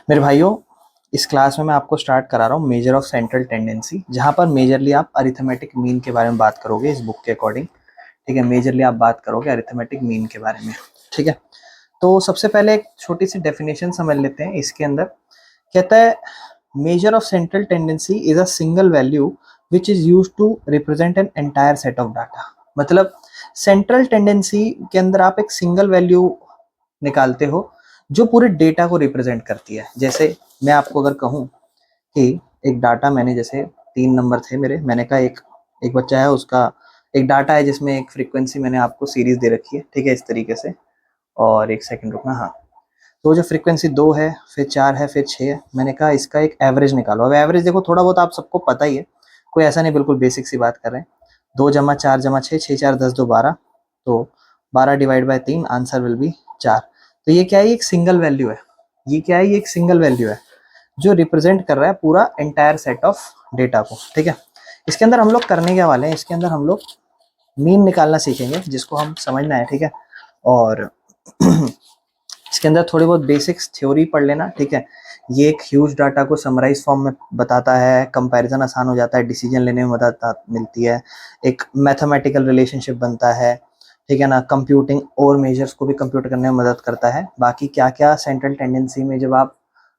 मेरे भाइयों, इस क्लास में मैं आपको स्टार्ट करा रहा हूँ मेजर ऑफ सेंट्रल टेंडेंसी, जहाँ पर मेजरली आप अरिथमेटिक मीन के बारे में बात करोगे इस बुक के अकॉर्डिंग। ठीक है, मेजरली आप बात करोगे अरिथमेटिक मीन के बारे में। ठीक है, तो सबसे पहले एक छोटी सी डेफिनेशन समझ लेते हैं। इसके अंदर कहता है measure of central tendency is a single value which is use to represent an entire set of data. मतलब सेंट्रल टेंडेंसी के अंदर आप एक सिंगल वैल्यू निकालते हो जो पूरे डेटा को रिप्रेजेंट करती है। जैसे मैं आपको अगर कहूँ कि एक डाटा मैंने, जैसे 3 नंबर थे मेरे, मैंने कहा एक एक बच्चा है, उसका एक डाटा है जिसमें एक फ्रीक्वेंसी मैंने आपको सीरीज दे रखी है। ठीक है, इस तरीके से। और एक सेकंड रुकना। हाँ, तो जो फ्रीक्वेंसी 2 है, फिर 4 है, फिर 6 है, मैंने कहा इसका एक एवरेज निकालो। अब एवरेज देखो, थोड़ा बहुत आप सबको पता ही है, कोई ऐसा नहीं, बिल्कुल बेसिक सी बात कर रहे हैं। 2 जमा 4 जमा 6, 6 4 10 2 12, तो 12 divide by 3, answer will be 4। तो ये क्या है? ये एक सिंगल वैल्यू है। ये क्या है? ये एक सिंगल वैल्यू है जो रिप्रेजेंट कर रहा है पूरा एंटायर सेट ऑफ डेटा को। ठीक है, इसके अंदर हम लोग करने क्या वाले हैं, इसके अंदर हम लोग मीन निकालना सीखेंगे, जिसको हम समझना है। ठीक है, और इसके अंदर थोड़ी बहुत बेसिक्स थ्योरी पढ़ लेना। ठीक है, ये एक ह्यूज डाटा को समराइज फॉर्म में बताता है, कंपैरिजन आसान हो जाता है, डिसीजन लेने में मदद मिलती है, एक मैथमेटिकल रिलेशनशिप बनता है। ठीक है ना, कंप्यूटिंग और मेजर्स को भी कंप्यूट करने में मदद करता है। बाकी क्या क्या सेंट्रल टेंडेंसी में जब आप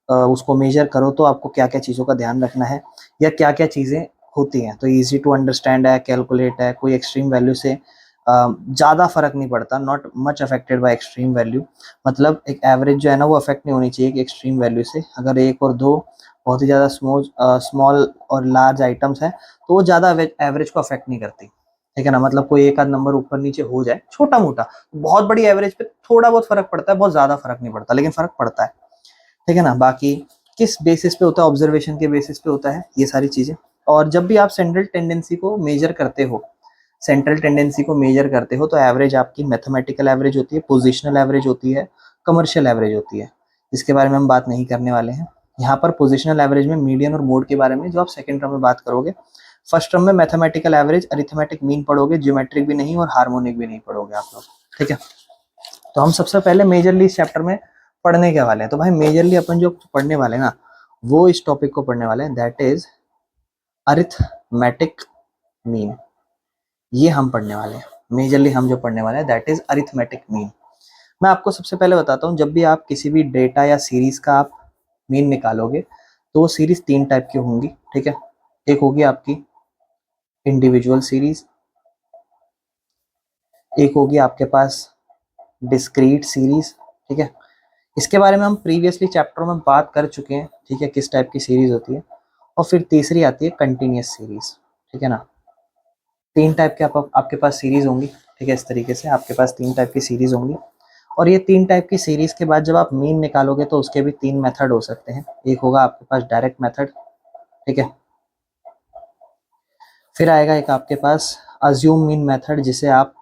उसको मेजर करो तो आपको क्या क्या चीज़ों का ध्यान रखना है, या क्या क्या चीज़ें होती हैं, तो इजी टू अंडरस्टैंड है, कैलकुलेट है, कोई एक्सट्रीम वैल्यू से ज़्यादा फर्क नहीं पड़ता, not much affected by extreme value. मतलब एक एवरेज जो है ना, वो अफेक्ट नहीं होनी चाहिए कि एक्सट्रीम वैल्यू से। अगर 1 और 2 बहुत ही ज़्यादा स्मॉल और लार्ज आइटम्स हैं, तो वो ज़्यादा एवरेज को अफेक्ट नहीं करती। ठीक है ना, मतलब कोई एक आध नंबर ऊपर नीचे हो जाए छोटा मोटा, बहुत बड़ी एवरेज पे थोड़ा बहुत फर्क पड़ता है, बहुत ज़्यादा फर्क नहीं पड़ता, लेकिन फर्क पड़ता है। ठीक है ना, बाकी किस बेसिस पे होता है? ऑब्जर्वेशन के बेसिस पे होता है ये सारी चीज़ें। और जब भी आप सेंट्रल टेंडेंसी को मेजर करते हो, तो एवरेज आपकी मैथमेटिकल एवरेज होती है, पोजिशनल एवरेज होती है, कमर्शियल एवरेज होती है, जिसके बारे में हम बात नहीं करने वाले हैं यहाँ पर। पोजिशनल एवरेज में मीडियन और मोड के बारे में जो आप सेकंड टर्म में बात करोगे, फर्स्ट टर्म में मैथमेटिकल एवरेज, अरिथमेटिक मीन पढ़ोगे, ज्योमेट्रिक भी नहीं और हार्मोनिक भी नहीं पढ़ोगे आप लोग। ठीक है, तो हम सबसे पहले मेजरली इस चैप्टर में पढ़ने के वाले हैं। तो भाई मेजरली अपन जो पढ़ने वाले हैं ना, वो इस टॉपिक को पढ़ने वाले हैं, दैट इज अरिथमेटिक मीन। ये हम पढ़ने वाले हैं मेजरली, हम जो पढ़ने वाले हैं दैट इज अरिथमेटिक मीन। मैं आपको सबसे पहले बताता हूँ, जब भी आप किसी भी डेटा या सीरीज का आप मीन निकालोगे, तो वो सीरीज 3 टाइप की होंगी। ठीक है, एक होगी आपकी इंडिविजुअल सीरीज, एक होगी आपके पास डिस्क्रीट सीरीज। ठीक है, इसके बारे में हम प्रीवियसली चैप्टर में बात कर चुके हैं। ठीक है, किस टाइप की सीरीज होती है। और फिर तीसरी आती है कंटिन्यूस सीरीज। ठीक है ना, 3 टाइप के आपके पास सीरीज होंगी। ठीक है, इस तरीके से आपके पास 3 टाइप की सीरीज होंगी। और ये 3 टाइप की सीरीज के बाद जब आप मीन निकालोगे तो उसके भी 3 मेथड हो सकते हैं। एक होगा आपके पास डायरेक्ट मेथड। ठीक है, फिर आएगा एक आपके पास अज्यूम मीन मेथड, जिसे आप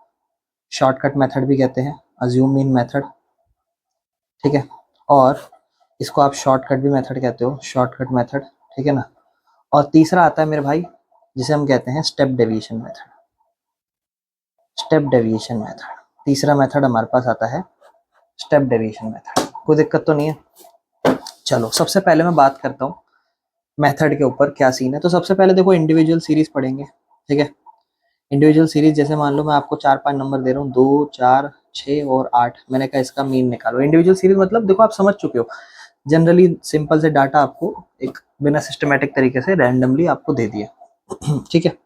शॉर्टकट मेथड भी कहते हैं, अज्यूम मीन मेथड। ठीक है, और इसको आप शॉर्टकट भी मेथड कहते हो, शॉर्टकट मेथड। ठीक है ना, और तीसरा आता है मेरे भाई, जिसे हम कहते हैं step deviation method. Step deviation method, तीसरा मेथड हमारे पास आता है स्टेप डेविएशन मेथड। कोई दिक्कत तो नहीं है? चलो, सबसे पहले मैं बात करता हूँ मेथड के ऊपर क्या सीन है। तो सबसे पहले देखो, इंडिविजुअल सीरीज पढ़ेंगे। ठीक है, इंडिविजुअल सीरीज जैसे मान लो मैं आपको 4-5 नंबर दे रहा हूँ, 2 4 6 और 8, मैंने कहा इसका मीन निकालो। इंडिविजुअल सीरीज मतलब देखो, आप समझ चुके हो, जनरली सिंपल से डाटा आपको एक बिना सिस्टमेटिक तरीके से रैंडमली आपको दे दिया। ठीक है,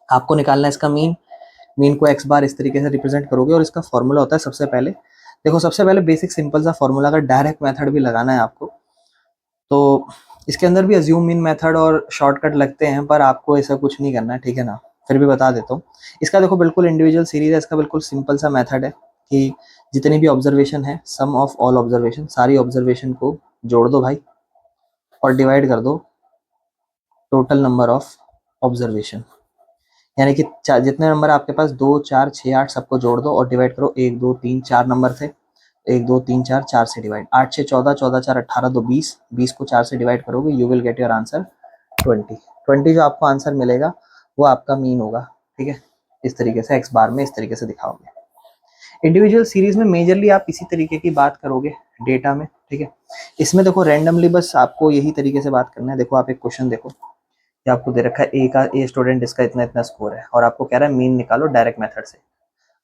आपको निकालना है इसका मीन। मीन को x बार इस तरीके से रिप्रेजेंट करोगे, और इसका फॉर्मूला होता है, सबसे पहले देखो, सबसे पहले बेसिक सिंपल सा फॉर्मूला, अगर डायरेक्ट मेथड भी लगाना है आपको, तो इसके अंदर भी अज्यूम मीन मेथड और शॉर्टकट लगते हैं, पर आपको ऐसा कुछ नहीं करना है। ठीक है ना, फिर भी बता देता हूँ। इसका देखो बिल्कुल इंडिविजुअल सीरीज है, इसका बिल्कुल सिंपल सा मेथड है कि जितनी भी ऑब्जर्वेशन है, सम ऑफ ऑल ऑब्जर्वेशन, सारी ऑब्जर्वेशन को जोड़ दो भाई, और डिवाइड कर दो टोटल नंबर ऑफ ऑब्जर्वेशन। यानी कि जितने नंबर आपके पास 2 4 6 8 सबको जोड़ दो और डिवाइड करो। 1 2 3 4 नंबर थे, 1 2 3 4, 4 से डिवाइड, 8 6 14, 14 4 18, 2 20, 20 को 4 से डिवाइड करोगे, you will get your answer 20। 20 जो आपको आंसर मिलेगा वो आपका मीन होगा। ठीक है, इस तरीके से एक्स बार में इस तरीके से दिखाओगे। इंडिविजुअल सीरीज में मेजरली आप इसी तरीके की बात करोगे, डेटा में, ठीक है। इसमें देखो रैंडमली बस आपको यही तरीके से बात करना है। देखो आप एक क्वेश्चन देखो, ये आपको दे रखा है ए स्टूडेंट इसका इतना इतना स्कोर है और आपको कह रहा है मीन निकालो डायरेक्ट मेथड से।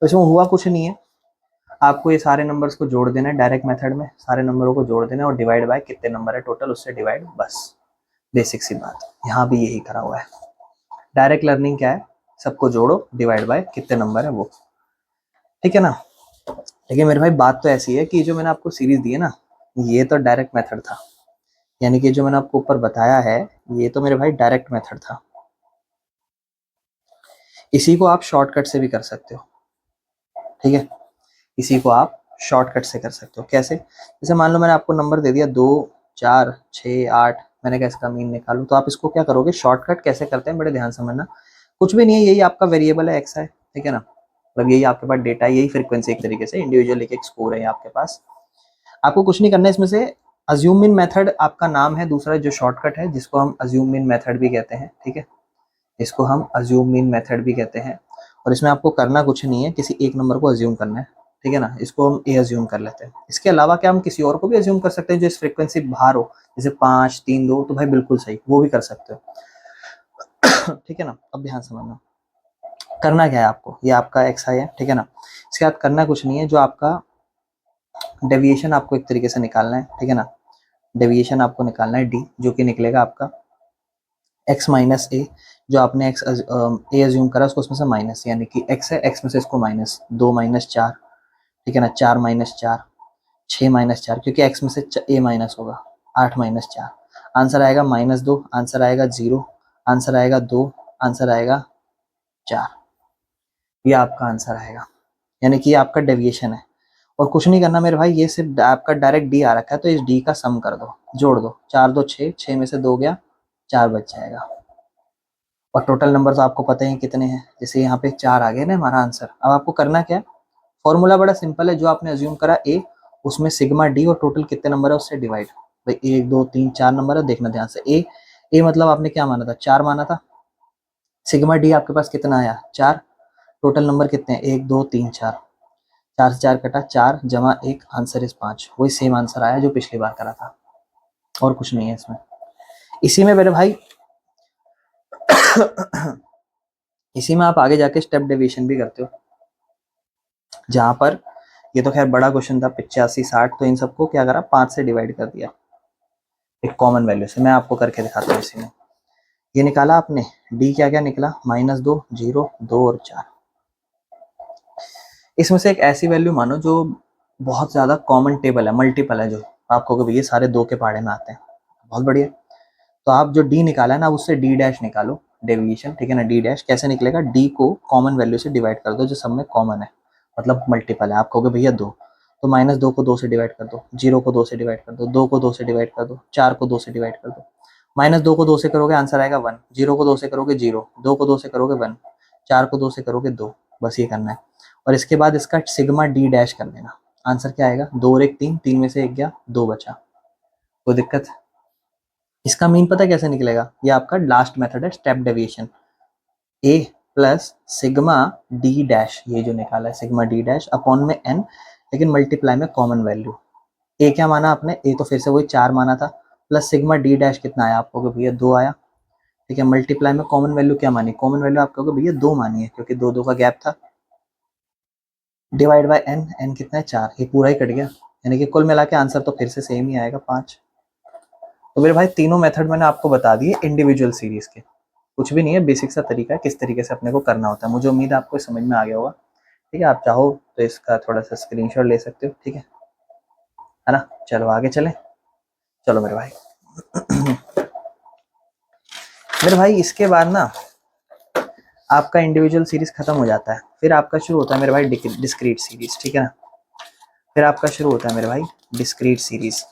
तो इसमें हुआ कुछ नहीं है, आपको ये सारे नंबर्स को जोड़ देना है डायरेक्ट मेथड में, सारे नंबरों को जोड़ देना है और डिवाइड बाय कितने नंबर है टोटल उससे डिवाइड, बस बेसिक सी बात। यहाँ भी यही करा हुआ है। डायरेक्ट लर्निंग क्या है, सबको जोड़ो डिवाइड बाय कितने नंबर है वो, ठीक है ना। लेकिन मेरे भाई बात तो ऐसी है कि जो मैंने आपको सीरीज दी है ना, ये तो डायरेक्ट मेथड था, यानी कि जो मैंने आपको ऊपर बताया है ये तो मेरे भाई डायरेक्ट मेथड था। इसी को आप शॉर्टकट से भी कर सकते हो, ठीक है। इसी को आप शॉर्टकट से कर सकते हो। कैसे? जैसे मान लो मैंने आपको नंबर दे दिया 2 4 6 8, मैंने कहा इसका मीन निकालो, तो आप इसको क्या करोगे, शॉर्टकट कैसे करते हैं बड़े ध्यान से समझना। कुछ भी नहीं है, यही आपका वेरिएबल है एक्स है, ठीक है ना, मतलब यही आपके पास डेटा है, यही फ्रीक्वेंसी एक तरीके से इंडिविजुअल एक एक स्कोर है आपके पास। आपको कुछ नहीं करना है इसमें से। अज्यूम मीन मेथड आपका नाम है दूसरा जो शॉर्टकट है, जिसको हम अज्यूम मीन मेथड भी कहते हैं, ठीक है। इसको हम अज्यूम मीन मेथड भी कहते हैं। और इसमें आपको करना कुछ नहीं है, किसी एक नंबर को अज्यूम करना है, ठीक है ना। इसको हम ए अज्यूम कर लेते हैं। इसके अलावा क्या हम किसी और को भी अज्यूम कर सकते हैं जो इस फ्रीक्वेंसी बाहर हो, जैसे 5 3 2, तो भाई बिल्कुल सही, वो भी कर सकते हो। ठीक है ना। अब ध्यान समझना, करना क्या है आपको, ये आपका एक्स आई है, ठीक है ना। इसके बाद करना कुछ नहीं है, जो आपका डेविएशन आपको एक तरीके से निकालना है, ठीक है ना। डेविएशन आपको निकालना है डी, जो कि निकलेगा आपका एक्स माइनस ए। जो आपने एक्स ए अज्यूम करा उसको उसमें से माइनस, यानी कि एक्स है, एक्स में से इसको माइनस, 2 माइनस 4, ठीक है ना, 4 माइनस 4, 6 माइनस 4, क्योंकि एक्स में से ए माइनस होगा, 8 माइनस 4, आंसर आएगा -2, आंसर आएगा 0, आंसर आएगा 2, आंसर आएगा 4। ये आपका आंसर आएगा, यानी कि ये आपका डेविएशन है। और कुछ नहीं करना मेरे भाई, ये सिर्फ आपका डायरेक्ट डी आ रखा है, तो इस डी का सम कर दो, जोड़ दो, 4 2 6, 6 में से 2 गया, 4 बच जाएगा। और टोटल नंबर तो आपको पता ही कितने हैं, जैसे यहाँ पे 4 आ गए ना हमारा आंसर। अब आपको करना क्या है, फॉर्मूला बड़ा सिंपल है, जो आपने अज्यूम करा ए, उसमें सिग्मा डी और टोटल कितने नंबर है उससे डिवाइड। भाई 1 2 3 4 नंबर है, देखना ध्यान से। ए मतलब आपने क्या माना था, 4 माना था। सिग्मा डी आपके पास कितना आया, 4। टोटल नंबर कितने हैं, 1 2 3 4, 4 से 4 कटा, 4 जमा 1, आंसर इज 5। वही सेम आंसर आया जो पिछली बार करा था, और कुछ नहीं है इसमें। इसी में मेरे भाई इसी में आप आगे जाके स्टेप डेविएशन भी करते हो, जहां पर ये तो खैर बड़ा क्वेश्चन था 85 60, तो इन सबको क्या करा, 5 से डिवाइड कर दिया एक कॉमन वैल्यू से। मैं आपको करके दिखाता हूँ इसी में। ये निकाला आपने, डी क्या क्या निकला, -2 0 2 और 4। इसमें से एक ऐसी वैल्यू मानो जो बहुत ज्यादा कॉमन टेबल है, मल्टीपल है, जो आपको कभी ये सारे 2 के पहाड़े में आते हैं, बहुत बढ़िया। तो आप जो डी निकाला है ना, उससे डी डैश निकालो, डेविएशन, ठीक है ना। डी डैश कैसे निकलेगा, डी को कॉमन वैल्यू से डिवाइड कर दो जो सब में कॉमन है, मतलब मल्टीपल है। आप कहोगे भैया 2, तो -2 को 2 से डिवाइड कर दो, 0 को 2 से डिवाइड कर दो, 2 को 2 से डिवाइड कर दो, 4 को 2 से डिवाइड कर दो। -2 को 2 से करोगे आंसर आएगा 1, 0 को 2 से करोगे 0, 2 को 2 से करोगे 1, 4 को 2 से करोगे 2, बस ये करना है। और इसके बाद इसका सिग्मा डी डैश कर देना, आंसर क्या आएगा, 2 और 1 3, 3 में से 1 गया, 2 बचा। कोई दिक्कत? इसका मीन पता कैसे निकलेगा, ये आपका लास्ट मेथड है स्टेप डेविएशन। ए प्लस सिग्मा डी डैश, ये जो निकाला है सिग्मा डी डैश अपॉन में एन, लेकिन मल्टीप्लाई में कॉमन वैल्यू। ए क्या माना आपने, ए तो फिर से वही 4 माना था, प्लस सिग्मा डी डैश कितना आया आपको, भैया 2 आया, ठीक है। मल्टीप्लाई में कॉमन वैल्यू क्या मानी, कॉमन वैल्यू आप कहोगे भैया 2 मानी है, क्योंकि 2 2 का गैप था। डिवाइड बाय एन, एन कितना है 4, ये पूरा ही कट गया, यानी कि कुल मिला के आंसर तो फिर से सेम ही आएगा 5। तो मेरे भाई तीनों मेथड मैंने आपको बता दिए इंडिविजुअल सीरीज के। कुछ भी नहीं है, बेसिक सा तरीका है किस तरीके से अपने को करना होता है। मुझे उम्मीद है आपको समझ में आ गया होगा, ठीक है। आप चाहो तो इसका थोड़ा सा स्क्रीनशॉट ले सकते हो, ठीक है ना। चलो आगे चलें, चलो मेरे भाई। मेरे भाई इसके बाद ना आपका इंडिविजुअल सीरीज खत्म हो जाता है, फिर आपका शुरू होता है मेरे भाई डिस्क्रीट सीरीज, ठीक है ना। फिर आपका शुरू होता है मेरे भाई डिस्क्रीट सीरीज।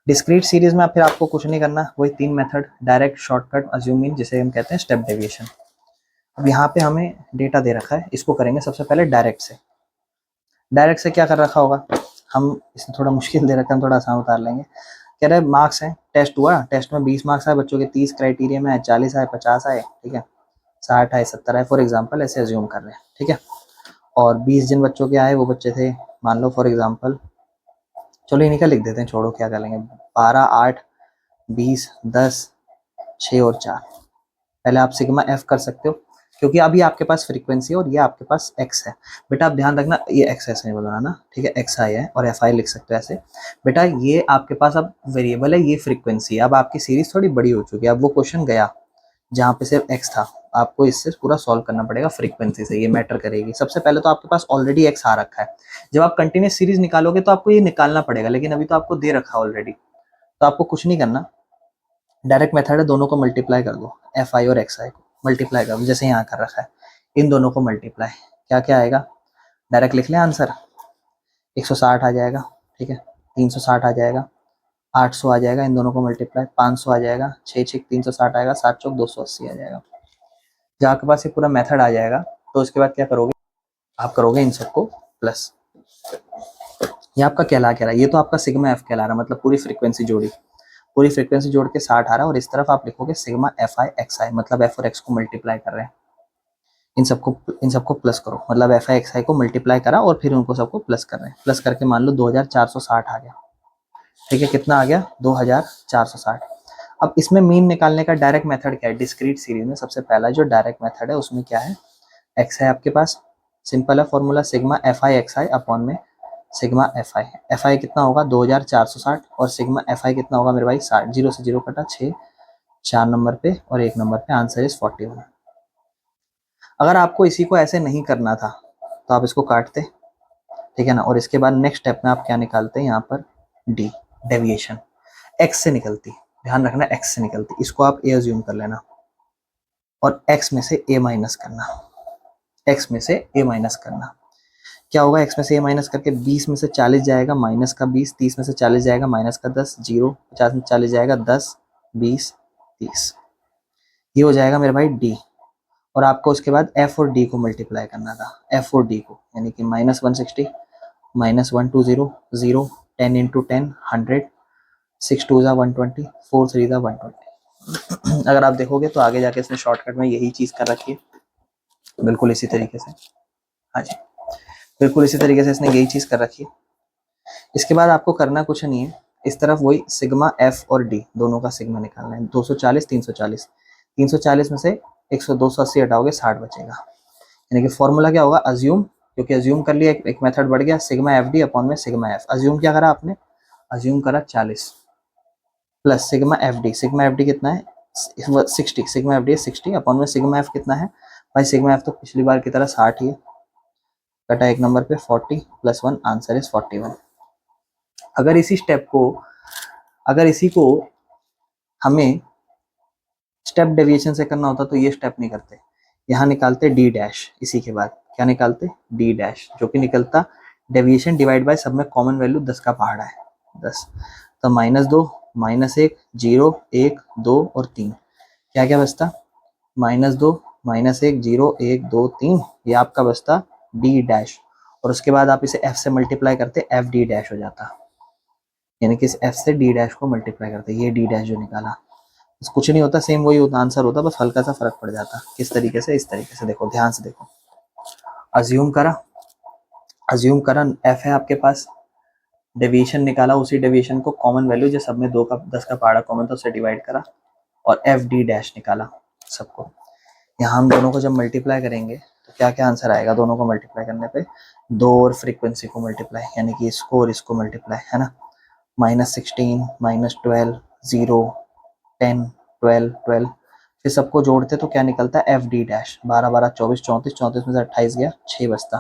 डिस्क्रीट सीरीज में फिर आपको कुछ नहीं करना, वही 3 मेथड, डायरेक्ट, शॉर्टकट, अज्यूमिंग, जिसे हम कहते हैं स्टेप डेविएशन। अब यहाँ पे हमें डेटा दे रखा है, इसको करेंगे सबसे पहले डायरेक्ट से। डायरेक्ट से क्या कर रखा होगा, हम इसमें थोड़ा मुश्किल दे रखा है, हम थोड़ा आसान उतार लेंगे। कह रहे मार्क्स हैं, टेस्ट हुआ, टेस्ट में 20 मार्क्स आए बच्चों के, 30 क्राइटेरिया में आए, 40 आए, 50 आए, ठीक है, 60 आए, 70 आए, फॉर एग्जाम्पल ऐसे अज्यूम कर रहे हैं, ठीक है। और 20 जिन बच्चों के आए वो बच्चे थे, मान लो फॉर एग्जाम्पल चलो इन्हीं का लिख देते हैं, छोड़ो क्या करेंगे। 12, 8, 20, 10, 6 और 4। पहले आप सिग्मा एफ कर सकते हो, क्योंकि अभी आपके पास फ्रीक्वेंसी है और ये आपके पास एक्स है। बेटा आप ध्यान रखना, ये एक्स ऐसे नहीं बोलना ना, ठीक है, एक्स आई है और एफ आई लिख सकते हो ऐसे। बेटा ये आपके पास अब वेरिएबल है, ये फ्रीक्वेंसी है। अब आपकी सीरीज थोड़ी बड़ी हो चुकी है। अब वो क्वेश्चन गया जहाँ पे सिर्फ एक्स था, आपको इससे पूरा सॉल्व करना पड़ेगा फ्रीक्वेंसी से, ये मैटर करेगी। सबसे पहले तो आपके पास ऑलरेडी एक्स आ रखा है। जब आप कंटिन्यूस सीरीज निकालोगे तो आपको ये निकालना पड़ेगा, लेकिन अभी तो आपको दे रखा है ऑलरेडी, तो आपको कुछ नहीं करना। डायरेक्ट मेथड है, दोनों को मल्टीप्लाई कर दो, एफ आई और एक्स आई को मल्टीप्लाई कर दो, जैसे यहाँ कर रखा है। इन दोनों को मल्टीप्लाई, क्या क्या आएगा, डायरेक्ट लिख लें आंसर। 160 आ जाएगा, ठीक है, 360 आ जाएगा, 800 आ जाएगा, इन दोनों को मल्टीप्लाई, 500 आ जाएगा, 6 6 360 आएगा, 7 चौक 280 आ जाएगा। जब आपके पास ये पूरा मेथड आ जाएगा तो उसके बाद क्या करोगे, आप करोगे इन सबको प्लस। ये आपका कहला कह रहा है, ये तो आपका सिग्मा एफ कहला रहा है, मतलब पूरी फ्रीक्वेंसी जोड़ी, पूरी फ्रीक्वेंसी जोड़ के 60 आ रहा है। और इस तरफ आप लिखोगे सिग्मा एफ आई एक्स आई, मतलब एफ और एक्स को मल्टीप्लाई कर रहे हैं। इन सबको प्लस करो, मतलब एफ आई एक्स आई को मल्टीप्लाई करा और फिर उनको सबको प्लस कर रहे हैं। प्लस करके मान लो 2460 आ गया, ठीक है, कितना आ गया 2460। अब इसमें मीन निकालने का डायरेक्ट मेथड क्या है, डिस्क्रीट सीरीज में सबसे पहला जो डायरेक्ट मेथड है उसमें क्या है, एक्स है आपके पास, सिंपल है formula, sigma F I x I upon में सिग्मा एफ आई कितना होगा 2460, और सिग्मा एफ आई कितना होगा मेरे भाई 60, 0 से 0 कटा 6, 4 नंबर पे और 1 नंबर पे, आंसर इज 41। अगर आपको इसी को ऐसे नहीं करना था तो आप इसको काटते, ठीक है ना, और इसके बाद नेक्स्ट स्टेप में आप क्या निकालते हैं, यहाँ पर डी, डेविएशन एक्स से निकलती, ध्यान रखना एक्स से निकलती, इसको आप ए अज्यूम कर लेना और एक्स में से ए माइनस करना, एक्स में से ए माइनस करना। क्या होगा, एक्स में से ए माइनस करके 20 में से 40 जाएगा माइनस का 20, 30 में से 40 जाएगा माइनस का 10, 0, 50 में 40 जाएगा 10, 20, 30, ये हो जाएगा मेरे भाई डी। और आपको उसके बाद एफ और डी को मल्टीप्लाई करना था, एफ और डी को, यानी कि -160, -120, 0, 10 इंटू 10 100, 6 2 ज़ा 120, 4 3 ज़ा 120। अगर आप देखोगे तो आगे जाके इसने शॉर्टकट में यही चीज़ कर रखी है, बिल्कुल इसी तरीके से, हाँ जी, बिल्कुल इसी तरीके से इसने यही चीज़ कर रखी है। इसके बाद आपको करना कुछ नहीं है, इस तरफ वही सिग्मा एफ और डी दोनों का सिग्मा निकालना है, 240 340, 340 में से 280 हटाओगे 60 बचेगा, यानी कि फॉर्मूला क्या होगा, अज्यूम, क्योंकि अज्यूम कर लिया, एक मेथड बढ़ गया, सिग्मा एफ डी अपॉन में सिग्मा एफ। अज्यूम क्या करा आपने, अज्यूम करा 40 प्लस सिग्मा एफ डी कितना है 60, सिग्मा एफ डी 60 अपॉन में सिग्मा एफ कितना है भाई, सिग्मा एफ तो पिछली बार की तरह 60 ही है, कटा 1 नंबर पे 40 + 1, आंसर इज 41। अगर इसी स्टेप को, अगर इसी को हमें स्टेप डेविएशन से करना होता तो ये स्टेप नहीं करते, यहाँ निकालते डी डैश, इसी के बाद क्या निकालते, डी डैश, जो कि निकलता डेविएशन डिवाइड बाय सब में कॉमन वैल्यू 10 का पहाड़ा है, 10, तो -2, -1, 0, 1, 2 और 3, क्या क्या बचता, -2, -1, 0, 1, 2, 3, ये आपका बचता डी डैश। और उसके बाद आप इसे एफ से मल्टीप्लाई करते, एफ डी डैश हो जाता, यानी कि इस एफ से डी डैश को मल्टीप्लाई करते, ये डी डैश जो निकाला, कुछ नहीं होता, सेम वही आंसर होता, बस हल्का सा फर्क पड़ जाता। किस तरीके से, इस तरीके से, देखो ध्यान से देखो, अज्यूम करा, अज्यूम करा एफ है आपके पास, डेविएशन निकाला, उसी डेविएशन को कॉमन वैल्यू जो सब में 2 का 10 का पहाड़ा कॉमन था उससे डिवाइड करा, और एफ डी डैश निकाला सबको। यहाँ हम दोनों को जब मल्टीप्लाई करेंगे तो क्या क्या आंसर आएगा, दोनों को मल्टीप्लाई करने पे, 2 और फ्रीक्वेंसी को मल्टीप्लाई, यानी कि इसको और इसको मल्टीप्लाई, है ना, -16, -12, 0, 10, 12, 12, फिर सबको जोड़ते तो क्या निकलता है, एफ डी डैश, 12 12 24 34, 34 में से 28 गया, 6 बचता,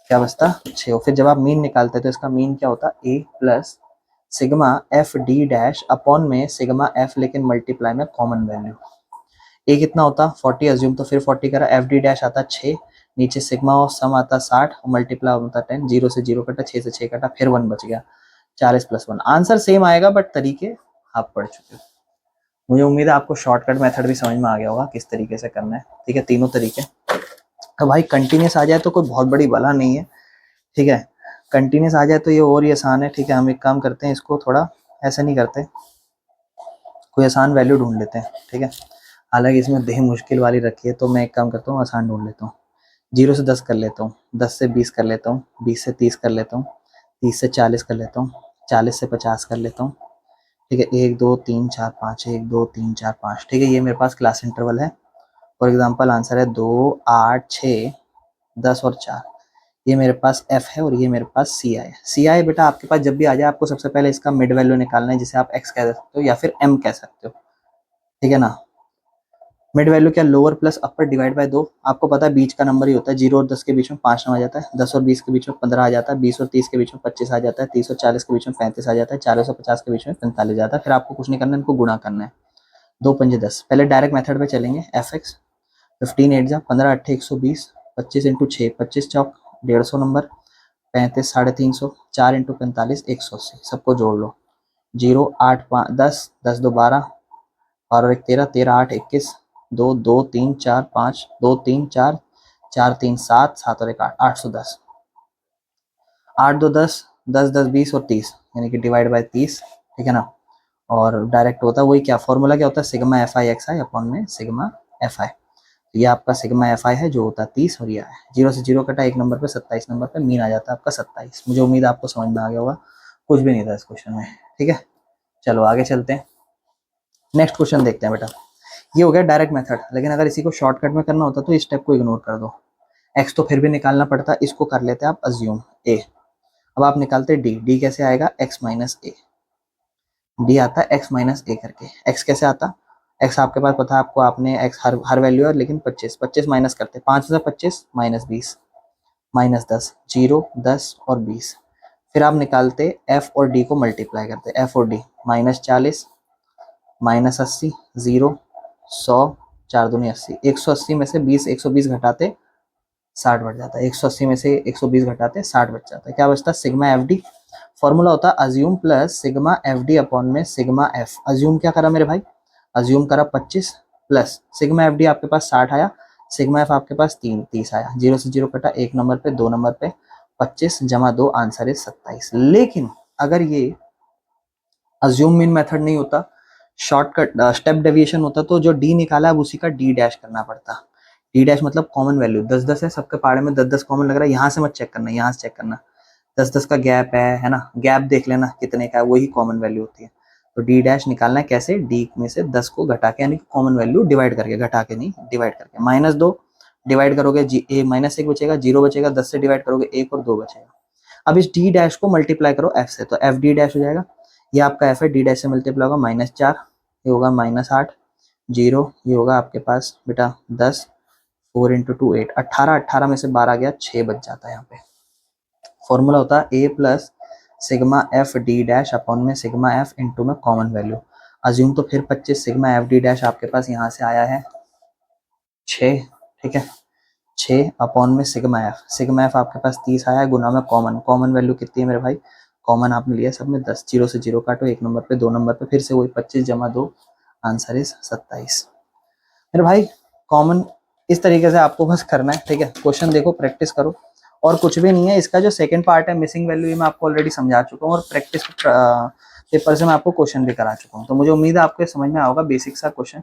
क्या बचता 6। फिर जब आप मीन निकालते तो इसका मीन क्या होता, A plus sigma F D dash upon में सिग्मा एफ, लेकिन मल्टीप्लाई में कॉमन वैल्यू, ए कितना होता 40 अज्यूम, तो फिर 40 करा, एफ डी डैश आता 6, नीचे सिग्मा ऑफ सम आता 60 और मल्टीप्लाई होता 10, 0 से 0 कटा, 6 से 6 कटा, फिर 1 बच गया, 40 + 1, आंसर सेम आएगा बट तरीके आप पढ़ चुके हो। मुझे उम्मीद है आपको शॉर्टकट मेथड भी समझ में आ गया होगा किस तरीके से करना है, ठीक है, तीनों तरीके। तो भाई कंटिन्यूस आ जाए तो कोई बहुत बड़ी बला नहीं है, ठीक है, कंटिन्यूस आ जाए तो ये और ही आसान है, ठीक है। हम एक काम करते हैं, इसको थोड़ा ऐसे नहीं करते, कोई आसान वैल्यू ढूंढ लेते हैं, ठीक है, हालांकि इसमें देह मुश्किल वाली रखी है, तो मैं एक काम करता हूँ, आसान ढूंढ लेता हूँ, 0 से 10 कर लेता हूँ, 10 से 20 कर लेता हूँ, 20 से 30 कर लेता हूँ, 30 से 40 कर लेता हूँ, 40 से 50 कर लेता हूँ, ठीक है। 1 2 3 4 5, 1 2 3 4 5, ठीक है। ये मेरे पास क्लास इंटरवल है। फॉर एग्जांपल आंसर है 2 8 6 10 और 4। ये मेरे पास एफ है और ये मेरे पास सी आई है। सी आई बेटा आपके पास जब भी आ जाए आपको सबसे पहले इसका मिड वैल्यू निकालना है, जिसे आप एक्स कह सकते हो या फिर एम कह सकते हो, ठीक है ना। मिड वैल्यू क्या, lower plus upper divide by 2। आपको पता है बीच का नंबर ही होता है, 0 और 10 के बीच में 5 आ जाता है, 10 और 20 के बीच में 15 आ जाता है, 20 और 30 के बीच में 25 आ जाता है, 30 और 40 के बीच में 35 आ जाता है, 40 और 50 के बीच में 45 आ जाता है। फिर आपको कुछ नहीं करना है, इनको गुणा करना है। 2 पंजे 10। पहले डायरेक्ट मेथड पे चलेंगे, एफ एक्स 15 8 जा 15 8 120, 25 इंटू 6 25 चौक 150 नंबर, 35 350, 4 इंटू 45 180, सबको जोड़ लो। 0 8 5 10, 10 2 12, और 1 13, 13 8 21, 2 2 3 4 5, 2 3 4, 4 3 7, 7 और 1 8, 810, 8 2 10, 10 10 20 और 30, यानी कि डिवाइड बाय 30, ठीक है ना। और डायरेक्ट होता है वही, क्या फॉर्मूला क्या होता है, sigma F I x I upon में सिग्मा एफ आई। ये आपका सिग्मा एफ आई है जो होता है 30 और ये है 0 से 0 कटा 1 नंबर पे 27 नंबर पे, मीन आ जाता है आपका 27। मुझे उम्मीद है आपको समझ में आ गया होगा, कुछ भी नहीं था इस क्वेश्चन में, ठीक है। चलो आगे चलते हैं, नेक्स्ट क्वेश्चन देखते हैं बेटा। ये हो गया डायरेक्ट मेथड, लेकिन अगर इसी को शॉर्टकट में करना होता तो इस स्टेप को इग्नोर कर दो। एक्स तो फिर भी निकालना पड़ता, इसको कर लेते हैं आप अज्यूम ए। अब आप निकालते डी, डी कैसे आएगा, एक्स माइनस ए। डी आता है एक्स माइनस ए करके। एक्स कैसे आता, एक्स आपके पास पता है आपको, आपने एक्स हर वैल्यू है, लेकिन 25 25 माइनस करते, 5 से 25 माइनस 20 माइनस 10, 0 10 और 20। फिर आप निकालते एफ और डी को मल्टीप्लाई करते, एफ और डी माइनस 40 माइनस 80 0 100 4 दूनी 80, 180 में से 20 120 घटाते 60 बच जाता है, 180 में से 120 घटाते 60 बच जाता है। क्या बचता है, सिग्मा एफ डी। फॉर्मूला होता है assume plus sigma F D upon में सिग्मा एफ। अज्यूम क्या करा मेरे भाई, अज्यूम करा 25 प्लस सिग्मा एफ डी आपके पास 60 आया, सिग्मा एफ आपके पास 30 आया। 0 से 0 कटा 1 नंबर पे 2 नंबर पे, 25 जमा 2 आंसर है 27। लेकिन अगर ये अज्यूम मीन मेथड नहीं होता, शॉर्टकट स्टेप डेविएशन होता, तो जो डी निकाला है उसी का डी डैश करना पड़ता। डी डैश मतलब कॉमन वैल्यू, 10 10 है सबके पहाड़े में, 10 10 कॉमन लग रहा है, यहाँ से मत चेक करना, यहाँ से चेक करना, 10 10 का गैप है ना, गैप देख लेना कितने का है, वही कॉमन वैल्यू होती है। तो डी डैश निकालना है कैसे, डी में से 10 को घटा के, यानी कि कॉमन वैल्यू डिवाइड करके, घटा के नहीं डिवाइड करके। -2 डिवाइड करोगे -1 बचेगा, 0 बचेगा, 10 से डिवाइड करोगे 1 और 2 बचेगा। अब इस डी डैश को मल्टीप्लाई करो एफ से, तो एफ डी डैश हो जाएगा, ये आपका एफ है, डी डैश से मल्टीप्लाई होगा -4, ये होगा -8 0, ये होगा आपके पास बेटा 10, 4 इंटू 2 8, 18, 18 में से 12 गया 6 बच जाता है यहाँ पे। फॉर्मूला होता है A plus sigma F D dash upon में सिग्मा एफ इंटू में कॉमन वैल्यू। अज्यूम तो फिर 25 सिग्मा एफ डी डैश आपके पास यहाँ से आया है 6, ठीक है, 6 अपॉन में सिग्मा एफ आपके पास 30 आया है, गुना में कॉमन, कॉमन वैल्यू कितनी है मेरे भाई, कॉमन आपने लिया सब में 10, 0 से 0 काटो 1 नंबर पे 2 नंबर पे, फिर से वही 25 जमा 2 आंसर इज 27। मेरे भाई कॉमन इस तरीके से आपको बस करना है, ठीक है। क्वेश्चन देखो, प्रैक्टिस करो, और कुछ भी नहीं है। इसका जो सेकंड पार्ट है मिसिंग वैल्यू, ये मैं आपको ऑलरेडी समझा चुका हूँ, और प्रैक्टिस पेपर से मैं आपको क्वेश्चन भी करा चुका हूँ। तो मुझे उम्मीद है आपको समझ में आएगा, बेसिक सा क्वेश्चन।